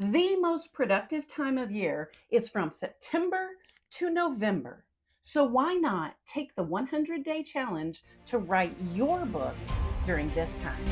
The most productive time of year is from September to November. So why not take the 100-day challenge to write your book during this time?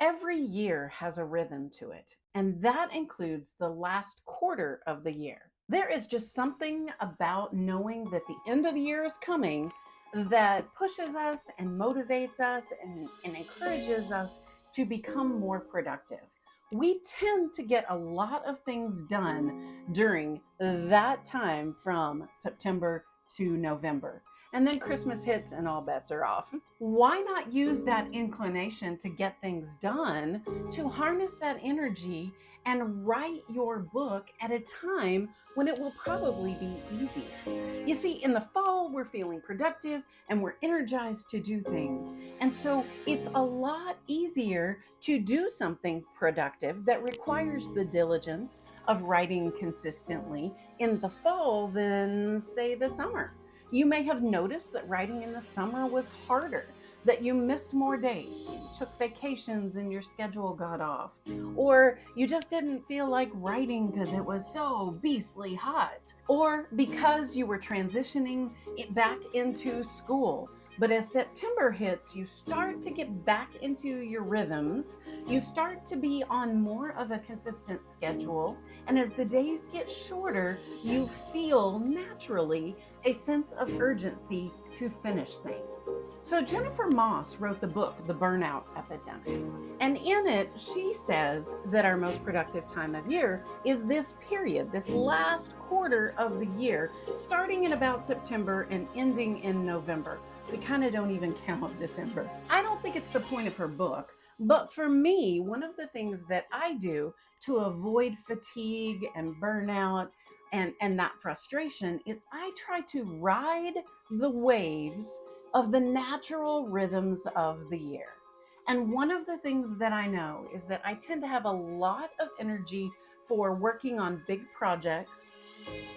Every year has a rhythm to it, and that includes the last quarter of the year. There is just something about knowing that the end of the year is coming that pushes us and motivates us and encourages us to become more productive. We tend to get a lot of things done during that time from September to November. And then Christmas hits and all bets are off. Why not use that inclination to get things done to harness that energy and write your book at a time when it will probably be easier? You see, in the fall, we're feeling productive and we're energized to do things. And so it's a lot easier to do something productive that requires the diligence of writing consistently in the fall than, say, the summer. You may have noticed that writing in the summer was harder, that you missed more days, you took vacations and your schedule got off, or you just didn't feel like writing because it was so beastly hot, or because you were transitioning it back into school. But as September hits, you start to get back into your rhythms. You start to be on more of a consistent schedule. And as the days get shorter, you feel naturally a sense of urgency to finish things. So, Jennifer Moss wrote the book, The Burnout Epidemic. And in it, she says that our most productive time of year is this period, this last quarter of the year, starting in about September and ending in November. We kind of don't even count December. I don't think it's the point of her book, but for me, one of the things that I do to avoid fatigue and burnout and that frustration is I try to ride the waves of the natural rhythms of the year. And one of the things that I know is that I tend to have a lot of energy for working on big projects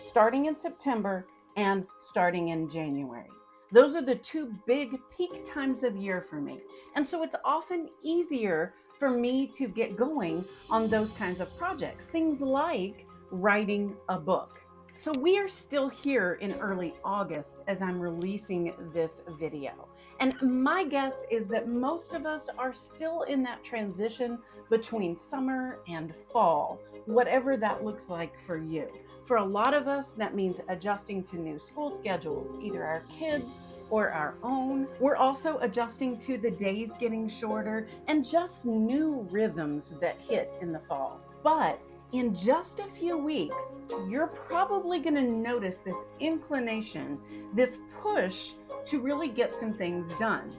starting in September and starting in January. Those are the two big peak times of year for me. And so it's often easier for me to get going on those kinds of projects, things like writing a book. So we are still here in early August as I'm releasing this video. And my guess is that most of us are still in that transition between summer and fall, whatever that looks like for you. For a lot of us, that means adjusting to new school schedules, either our kids or our own. We're also adjusting to the days getting shorter and just new rhythms that hit in the fall. But in just a few weeks, you're probably going to notice this inclination, this push to really get some things done.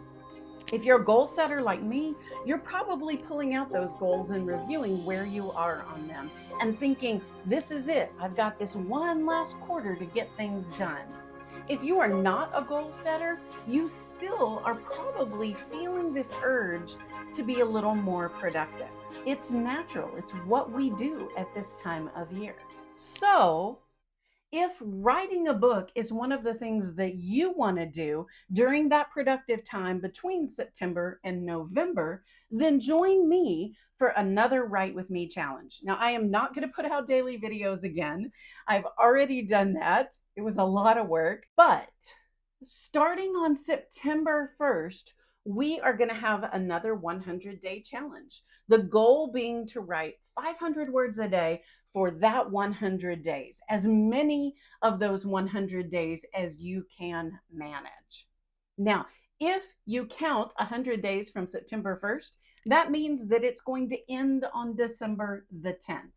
If you're a goal setter like me, you're probably pulling out those goals and reviewing where you are on them and thinking, this is it. I've got this one last quarter to get things done. If you are not a goal setter, you still are probably feeling this urge to be a little more productive. It's natural. It's what we do at this time of year. So, if writing a book is one of the things that you want to do during that productive time between September and November, then join me for another Write With Me challenge. Now, I am not going to put out daily videos again. I've already done that. It was a lot of work. But starting on September 1st, we are going to have another 100-day challenge. The goal being to write 500 words a day for that 100 days, as many of those 100 days as you can manage. Now, if you count 100 days from September 1st, that means that it's going to end on December the 10th.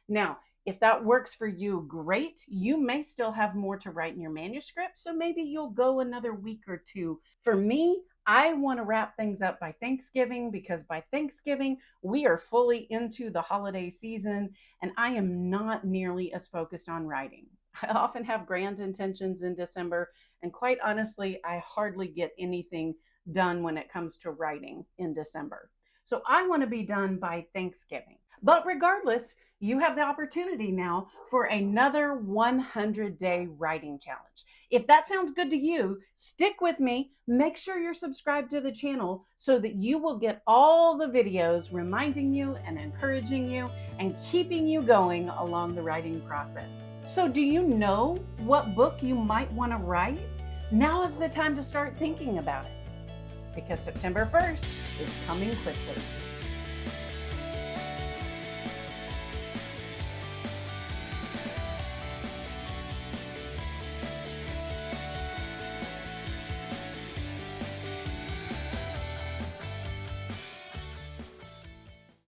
Now, if that works for you, great. You may still have more to write in your manuscript, so maybe you'll go another week or two. For me, I want to wrap things up by Thanksgiving because by Thanksgiving, we are fully into the holiday season and I am not nearly as focused on writing. I often have grand intentions in December, and quite honestly, I hardly get anything done when it comes to writing in December. So I want to be done by Thanksgiving. But regardless, you have the opportunity now for another 100-day writing challenge. If that sounds good to you, stick with me. Make sure you're subscribed to the channel so that you will get all the videos reminding you and encouraging you and keeping you going along the writing process. So, do you know what book you might want to write? Now is the time to start thinking about it, because September 1st is coming quickly.